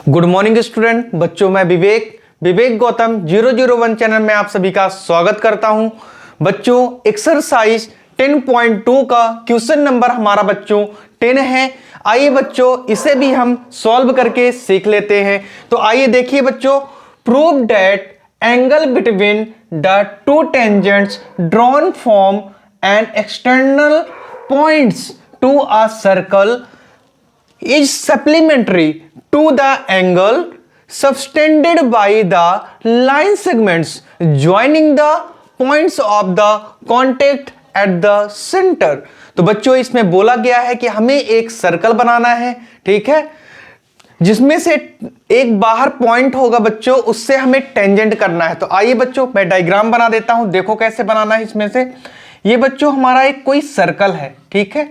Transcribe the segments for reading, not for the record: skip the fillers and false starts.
Good morning student बच्चों, मैं विवेक Gautam 001 channel में आप सभी का स्वागत करता हूं। बच्चों, एक्सरसाइज 10.2 का क्वेश्चन नंबर हमारा बच्चों 10 है। आइए बच्चों, इसे भी हम सॉल्व करके सीख लेते हैं। तो आइए देखिए बच्चों, prove that angle between the two tangents drawn from an external points to a circle is supplementary to the angle subtended by the line segments joining the points of the contact at the center। तो बच्चों, इसमें बोला गया है कि हमें एक circle बनाना है, ठीक है, जिसमें से एक बाहर पॉइंट होगा बच्चों, उससे हमें टेंजेंट करना है। तो आइए बच्चों, मैं डायग्राम बना देता हूं, देखो कैसे बनाना है। इसमें से ये बच्चों हमारा एक कोई सर्कल है, ठीक है,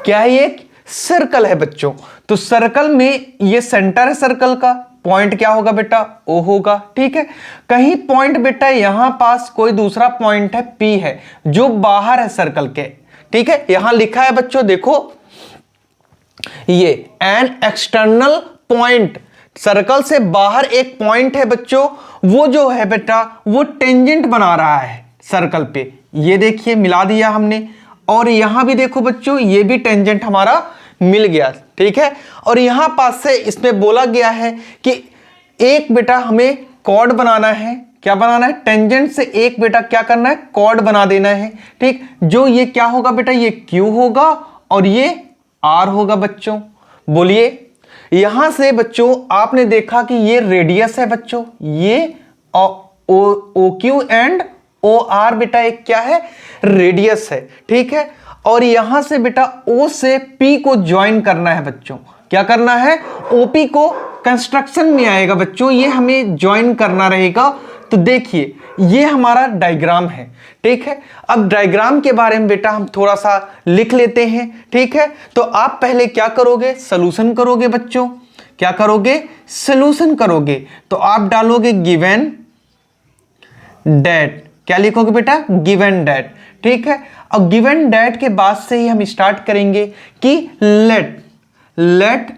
क्या है, एक सर्कल है बच्चों। तो सर्कल में ये सेंटर है सर्कल का, पॉइंट क्या होगा बेटा, ओ होगा, ठीक है। कहीं पॉइंट बेटा यहां पास कोई दूसरा पॉइंट है, पी है, जो बाहर है सर्कल के, ठीक है। यहां लिखा है बच्चों, देखो ये एन एक्सटर्नल पॉइंट, सर्कल से बाहर एक पॉइंट है बच्चों, वो जो है बेटा वो टेंजेंट बना रहा है सर्कल पे। ये देखिए मिला दिया हमने, और यहां भी देखो बच्चों, ये भी टेंजेंट हमारा मिल गया, ठीक है। और यहां पास से इसमें बोला गया है कि एक बेटा हमें कॉर्ड बनाना है। क्या बनाना है, टेंजेंट से एक बेटा क्या करना है, कॉर्ड बना देना है, ठीक। जो ये क्या होगा बेटा, ये क्यू होगा और ये आर होगा बच्चों। बोलिए, यहां से बच्चों आपने देखा कि ये रेडियस है बच्चों, ये O Q and O R बेटा एक क्या है, रेडियस है, ठीक है। और यहां से बेटा ओ से पी को ज्वाइन करना है बच्चों। क्या करना है, ओपी को कंस्ट्रक्शन में आएगा बच्चों, ये हमें ज्वाइन करना रहेगा। तो देखिए ये हमारा डायग्राम है, ठीक है। अब डायग्राम के बारे में बेटा हम थोड़ा सा लिख लेते हैं, ठीक है। तो आप पहले क्या करोगे, सॉल्यूशन करोगे बच्चों। क्या करोगे, सॉल्यूशन करोगे। तो आप डालोगे गिवन दैट, क्या लिखोगे बेटा, गिवन दैट, ठीक है। और गिवन दैट के बाद से ही हम स्टार्ट करेंगे कि लेट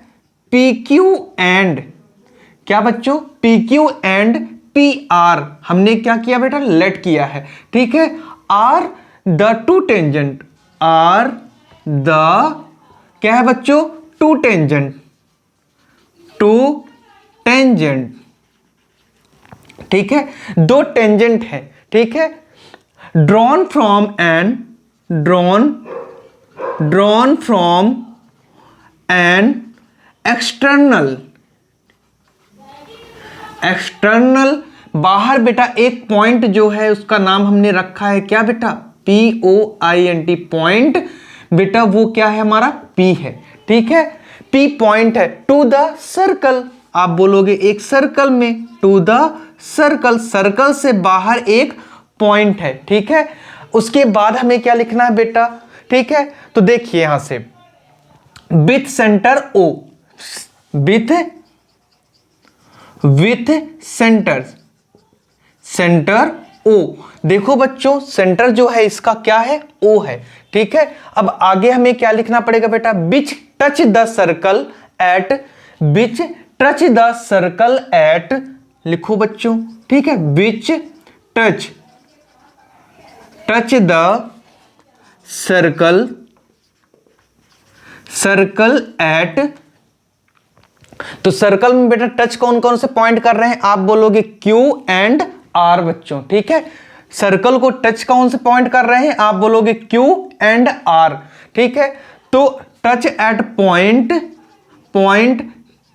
पी क्यू एंड, क्या बच्चों, P Q and P R, हमने क्या किया बेटा, लेट किया है, ठीक है। Are the two tangent, are the क्या है बच्चों, टू टेंजेंट, ठीक है, दो टेंजेंट है, ठीक है। ड्रॉन फ्रॉम एन एक्सटर्नल बाहर बेटा एक पॉइंट जो है उसका नाम हमने रखा है क्या बेटा, POINT पॉइंट, बेटा वो क्या है हमारा, P है, ठीक है। P पॉइंट है टू द सर्कल, आप बोलोगे एक सर्कल में, टू द सर्कल, सर्कल से बाहर एक पॉइंट है, ठीक है। उसके बाद हमें क्या लिखना है बेटा, ठीक है। तो देखिए यहां से with centre O, with centre O, देखो बच्चों सेंटर जो है इसका क्या है, O है, ठीक है। अब आगे हमें क्या लिखना पड़ेगा बेटा, विच टच द सर्कल एट, लिखो बच्चों, ठीक है, विच टच द सर्कल एट, तो सर्कल में बेटा टच कौन कौन से पॉइंट कर रहे हैं, आप बोलोगे Q एंड R बच्चों, ठीक है। सर्कल को टच कौन से पॉइंट कर रहे हैं, आप बोलोगे Q एंड R, ठीक है। तो touch eight point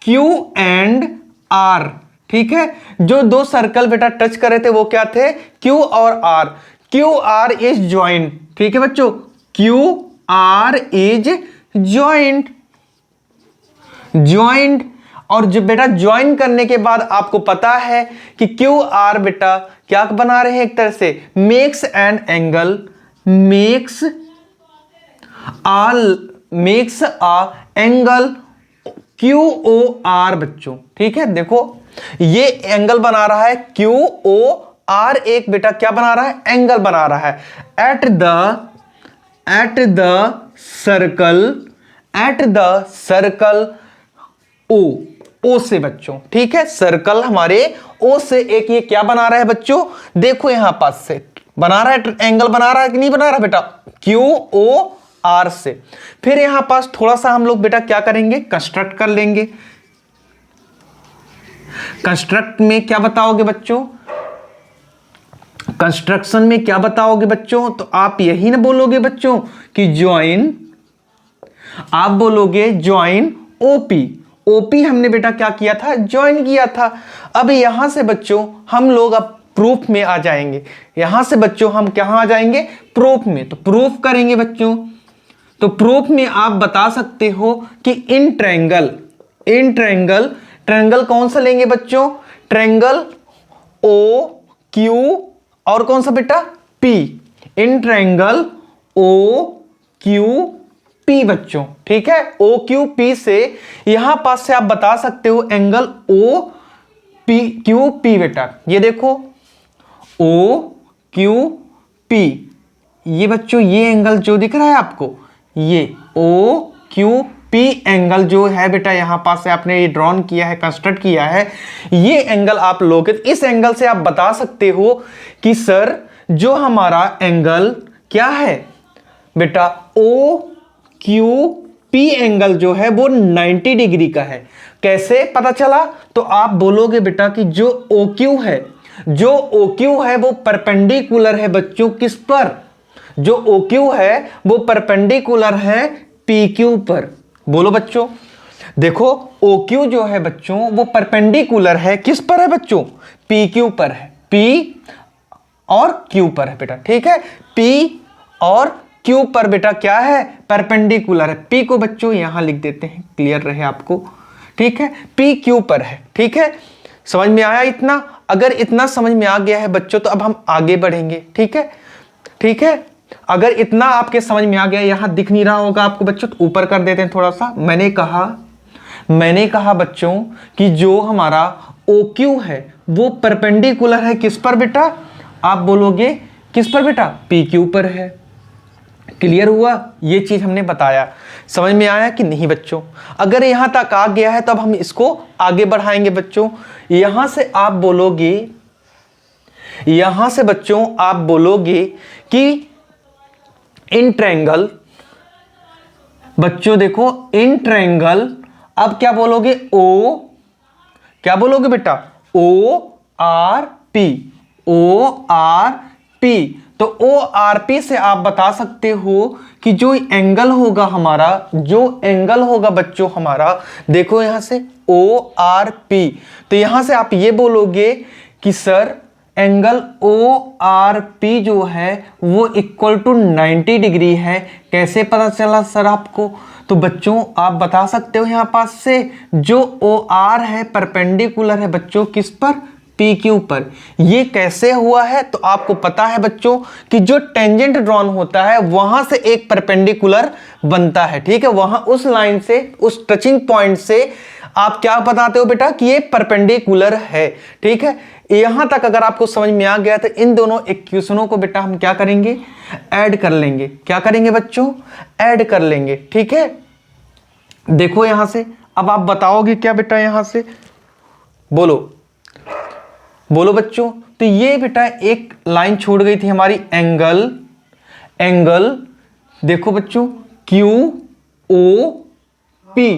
Q and R, ठीक है। जो दो सर्कल बेटा टच कर रहे थे वो क्या थे, Q और R। QR इज ज्वाइंट, ठीक है बच्चों, QR इज ज्वाइंट। और जो बेटा ज्वाइन करने के बाद आपको पता है कि QR बेटा क्या बना रहे हैं, एक तरह से मेक्स अ एंगल QOR बच्चों, ठीक है। देखो ये एंगल बना रहा है QOR, एक बेटा क्या बना रहा है, एंगल बना रहा है एट द सर्कल O, ओ से बच्चों, ठीक है। सर्कल हमारे ओ से एक ये क्या बना रहा है बच्चों, देखो यहां पास से बना रहा है, एंगल बना रहा है कि नहीं बना रहा बेटा, क्यू ओ आर से। फिर यहां पास थोड़ा सा हम लोग बेटा क्या करेंगे, कंस्ट्रक्ट कर लेंगे। कंस्ट्रक्ट में क्या बताओगे बच्चों, कंस्ट्रक्शन में क्या बताओगे बच्चों, तो आप यही ना बोलोगे बच्चों कि ज्वाइन, आप बोलोगे ज्वाइन ओपी। ओपी हमने बेटा क्या किया था, ज्वाइन किया था। अब यहां से बच्चों हम लोग अब प्रूफ में आ जाएंगे। यहां से बच्चों हम कहां आ जाएंगे, प्रूफ में। तो प्रूफ करेंगे बच्चों, तो प्रूफ में आप बता सकते हो कि इन ट्रायंगल, ट्रायंगल कौन सा लेंगे बच्चों, ट्रायंगल ओ क्यू और कौन सा बेटा, P. In triangle O Q P बच्चों, ठीक है। ओ क्यू पी से यहां पास से आप बता सकते हो angle O P Q P बेटा। ये देखो ओ क्यू पी, ये बच्चों ये एंगल जो दिख रहा है आपको, ये ओ क्यू पी एंगल जो है बेटा यहां पास से आपने ये ड्रॉन किया है, कंस्ट्रक्ट किया है, ये एंगल आप लोग इस एंगल से आप बता सकते हो कि सर जो हमारा एंगल क्या है बेटा, ओ क्यू पी एंगल जो है वो 90 डिग्री का है। कैसे पता चला, तो आप बोलोगे बेटा कि जो ओ क्यू है, जो ओ क्यू है वो परपेंडिकुलर है बच्चों किस पर, जो ओ क्यू है वो परपेंडिकुलर है पी क्यू पर। बोलो बच्चों, देखो ओ क्यू जो है बच्चों वो परपेंडिकुलर है किस पर है बच्चों, पी क्यू पर है, पी और क्यू पर है बेटा, ठीक है। पी और क्यू पर बेटा क्या है, परपेंडिकुलर है। पी को बच्चों यहां लिख देते हैं, क्लियर रहे आपको, ठीक है। पी क्यू पर है, ठीक है। समझ में आया इतना, अगर इतना समझ में आ गया है बच्चों तो अब हम आगे बढ़ेंगे, ठीक है, ठीक है। अगर इतना आपके समझ में आ गया, यहां दिख नहीं रहा होगा आपको बच्चों, तो ऊपर कर देते हैं थोड़ा सा। मैंने कहा बच्चों कि जो हमारा ओ क्यू है वो परपेंडिकुलर है किस पर बेटा, आप बोलोगे किस पर बेटा, पी क्यू पर है। क्लियर हुआ, ये चीज हमने बताया। समझ में आया कि नहीं बच्चों, अगर यहां तक आ गया है तो अब हम इसको आगे बढ़ाएंगे बच्चों। यहां से आप बोलोगे, यहां से बच्चों आप बोलोगे कि इन ट्रायंगल, बच्चों देखो इन ट्रायंगल, अब क्या बोलोगे, ओ क्या बोलोगे बेटा, O R P, O R P. तो ओ आर पी से आप बता सकते हो कि जो एंगल होगा हमारा, जो एंगल होगा बच्चों हमारा, देखो यहां से ओ आर पी, तो यहां से आप ये बोलोगे कि sir angle O R P जो है वो इक्वल टू 90 डिग्री है। कैसे पता चला सर आपको, तो बच्चों आप बता सकते हो यहां पास से जो ओ आर है परपेंडिकुलर है बच्चों किस पर, पी क्यू पर। ये कैसे हुआ है, तो आपको पता है बच्चों कि जो टेंजेंट ड्रॉन होता है वहां से एक परपेंडिकुलर बनता है, ठीक है। वहां उस लाइन से, उस टचिंग पॉइंट से आप क्या बताते हो बेटा कि ये परपेंडिकुलर है, ठीक है। यहां तक अगर आपको समझ में आ गया तो इन दोनों इक्वेशनों को बेटा हम क्या करेंगे, ऐड कर लेंगे। क्या करेंगे बच्चों, ऐड कर लेंगे, ठीक है। देखो यहां से अब आप बताओगे क्या बेटा, यहां से बोलो, बोलो बच्चों। तो ये बेटा एक लाइन छूट गई थी हमारी, एंगल देखो बच्चों Q O P,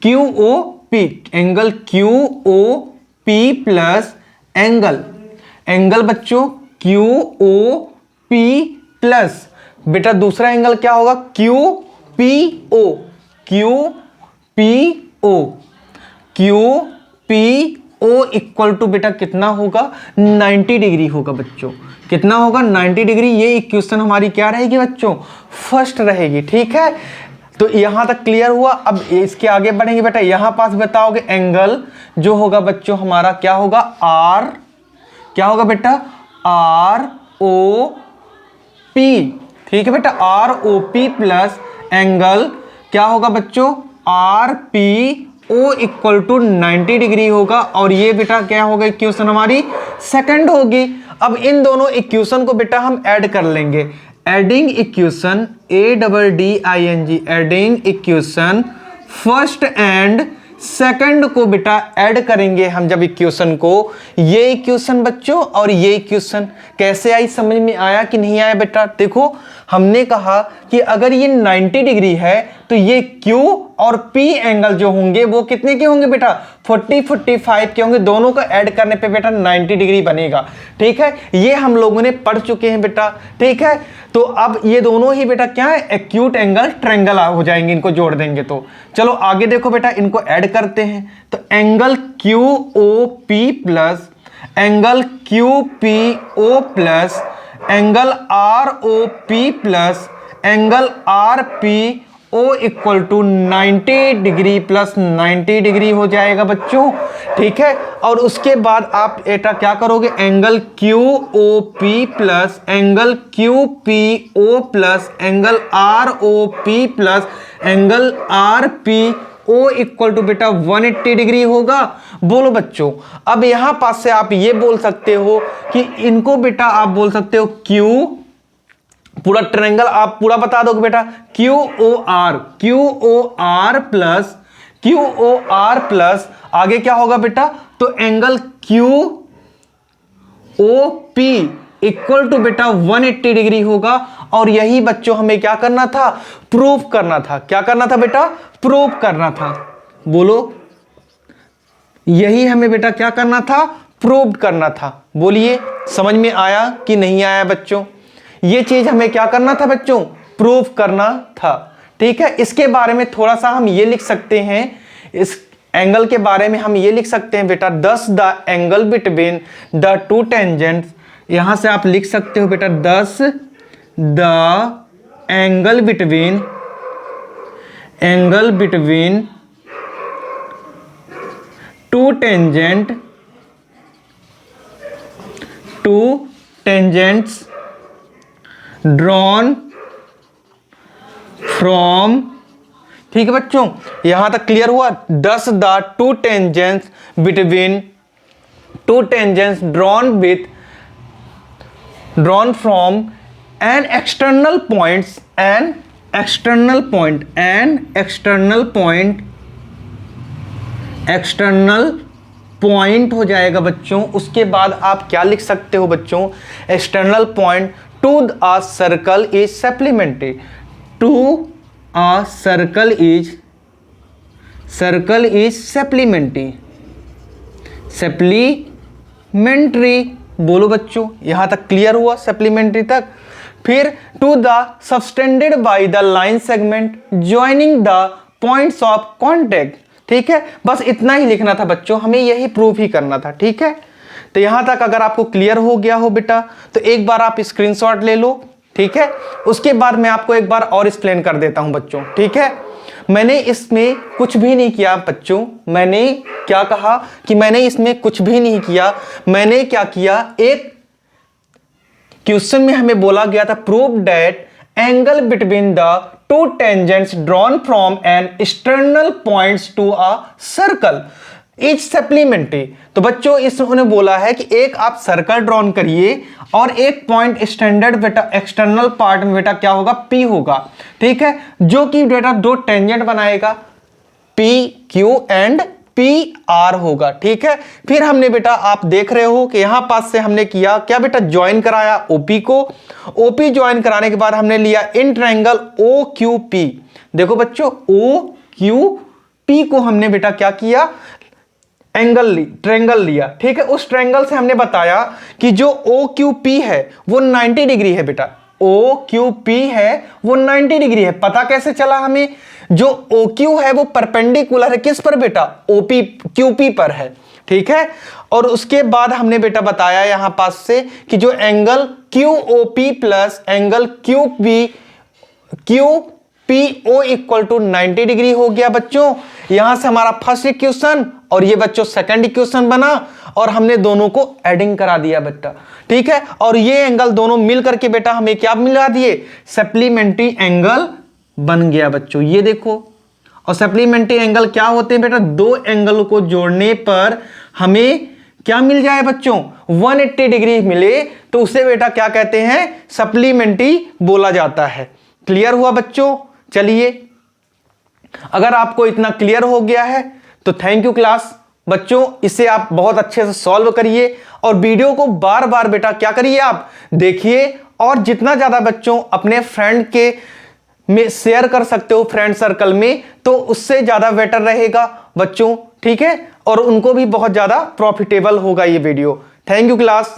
Q O P, angle Q O P plus angle बच्चों क्यू ओ पी प्लस बेटा दूसरा एंगल क्या होगा, Q P O, Q P O, Q P O equal to बेटा कितना होगा, 90 डिग्री होगा बच्चों। कितना होगा, 90 डिग्री। ये इक्वेशन हमारी क्या रहेगी बच्चों, फर्स्ट रहेगी, ठीक है। तो यहां तक क्लियर हुआ। अब इसके आगे बढ़ेंगे बेटा, यहां पास बताओगे एंगल जो होगा बच्चों हमारा क्या होगा, आर, क्या होगा बेटा, आर ओ पी, ठीक है बेटा, R O P plus angle क्या होगा बच्चों, R P O equal to 90 degree होगा। और ये बेटा क्या होगा, इक्वेशन हमारी सेकंड होगी। अब इन दोनों इक्वेशन को बेटा हम ऐड कर लेंगे। Adding equation, ADDING, adding equation first and second को बेटा ऐड करेंगे हम जब इक्वेशन को, ये इक्वेशन बच्चों और ये इक्वेशन कैसे आई, समझ में आया कि नहीं आया बेटा? देखो हमने कहा कि अगर ये 90 डिग्री है तो ये Q और P एंगल जो होंगे वो कितने के होंगे बेटा? 45 के होंगे। दोनों को ऐड करने पे बेटा 90 डिग्री बनेगा। ठीक है, ये हम लोगों ने पढ़ चुके हैं बेटा। ठीक है, तो अब ये दोनों ही बेटा क्या है? एक्यूट एंगल ट्रायंगल हो जाएंगे, इनको जोड़ देंगे तो। चलो आगे देखो बेटा, इनको ऐड करते हैं तो angle QOP plus angle QPO plus angle ROP plus angle RPO equal to 90 degree plus 90 degree हो जाएगा बच्चों। ठीक है, और उसके बाद आप बेटा क्या करोगे? Angle QOP plus angle QPO plus angle ROP plus angle RPO equal to बेटा 180 डिग्री होगा। बोलो बच्चों, अब यहां पास से आप ये बोल सकते हो कि इनको बेटा आप बोल सकते हो Q, पूरा ट्रायंगल आप पूरा बता दोगे बेटा, QOR प्लस आगे क्या होगा बेटा? तो एंगल QOP इक्वल टू बेटा 180 डिग्री होगा। और यही बच्चों हमें क्या करना था? प्रूफ करना था। क्या करना था बेटा? प्रूफ करना था। बोलो, यही हमें बेटा क्या करना था? प्रूव करना था। बोलिए, समझ में आया कि नहीं आया बच्चों? ये चीज हमें क्या करना था बच्चों? प्रूव करना था। ठीक है, इसके बारे में थोड़ा सा हम ये लिख सकते हैं, इस एंगल के बारे में हम ये लिख सकते हैं बेटा, दस the angle between the two tangents. यहां से आप लिख सकते हो बेटा 10 the angle between two tangents drawn from. ठीक है बच्चों, यहां तक क्लियर हुआ? 10 the two tangents between two tangents drawn from an external point हो जाएगा बच्चों। उसके बाद आप क्या लिख सकते हो बच्चों? External point to a circle is supplementary. To a circle is supplementary. बोलो बच्चों, यहां तक क्लियर हुआ? सप्लीमेंट्री तक। फिर to the subtended by the line segment joining the points of contact. ठीक है, बस इतना ही लिखना था बच्चों, हमें यही प्रूफ ही करना था। ठीक है, तो यहां तक अगर आपको क्लियर हो गया हो बेटा तो एक बार आप स्क्रीनशॉट ले लो। ठीक है, उसके बाद मैं आपको एक बार और एक्सप्लेन कर देता हूं बच्चों। ठीक है, मैंने इसमें कुछ भी नहीं किया बच्चों। मैंने क्या कहा कि मैंने इसमें कुछ भी नहीं किया। मैंने क्या किया, एक क्वेश्चन में हमें बोला गया था prove that angle between the two tangents drawn from an external points to a circle is supplementary. तो बच्चों इसने बोला है कि एक आप सर्कल ड्रॉन करिए और एक पॉइंट स्टैंडर्ड बेटा एक्सटर्नल पार्ट में बेटा क्या होगा? P होगा। ठीक है, जो कि बेटा दो टेंजेंट बनाएगा, PQ एंड PR होगा। ठीक है, फिर हमने बेटा आप देख रहे हो कि यहां पास से हमने किया क्या बेटा? ज्वाइन कराया OP को। OP ज्वाइन कराने के बाद हमने लिया इन ट्रायंगल OQP। देखो बच्चों, OQP को हमने बेटा क्या किया? ट्रायंगल लिया। ठीक है, उस ट्रायंगल से हमने बताया कि जो OQP है वो 90 डिग्री है बेटा। OQP है वो 90 डिग्री है। पता कैसे चला हमें? जो OQ है वो परपेंडिकुलर है किस पर बेटा? QP पर है। ठीक है, और उसके बाद हमने बेटा बताया यहां पास से कि जो angle QOP plus angle QPO equal to 90 degree हो गया बच्चों। यहां से हमारा फर्स्ट इक्वेशन और ये बच्चों सेकंड इक्वेशन बना और हमने दोनों को एडिंग करा दिया बेटा। ठीक है, और ये एंगल दोनों मिल करके बेटा हमें क्या मिला दिए? सप्लीमेंट्री एंगल बन गया बच्चों। ये देखो, और सप्लीमेंट्री एंगल क्या होते हैं बेटा? दो एंगल को जोड़ने पर हमें क्या मिल जाए बच्चों? 180 डिग्री मिले तो उसे बेटा क्या कहते हैं? सप्लीमेंट्री बोला जाता है। क्लियर हुआ बच्चों? चलिए, अगर आपको इतना क्लियर हो गया है तो थैंक यू क्लास। बच्चों इसे आप बहुत अच्छे से सॉल्व करिए और वीडियो को बार बार बेटा क्या करिए आप देखिए, और जितना ज्यादा बच्चों अपने फ्रेंड के में शेयर कर सकते हो फ्रेंड सर्कल में, तो उससे ज्यादा बेटर रहेगा बच्चों, ठीक है, और उनको भी बहुत ज्यादा प्रॉफिटेबल होगा ये वीडियो। Thank you class.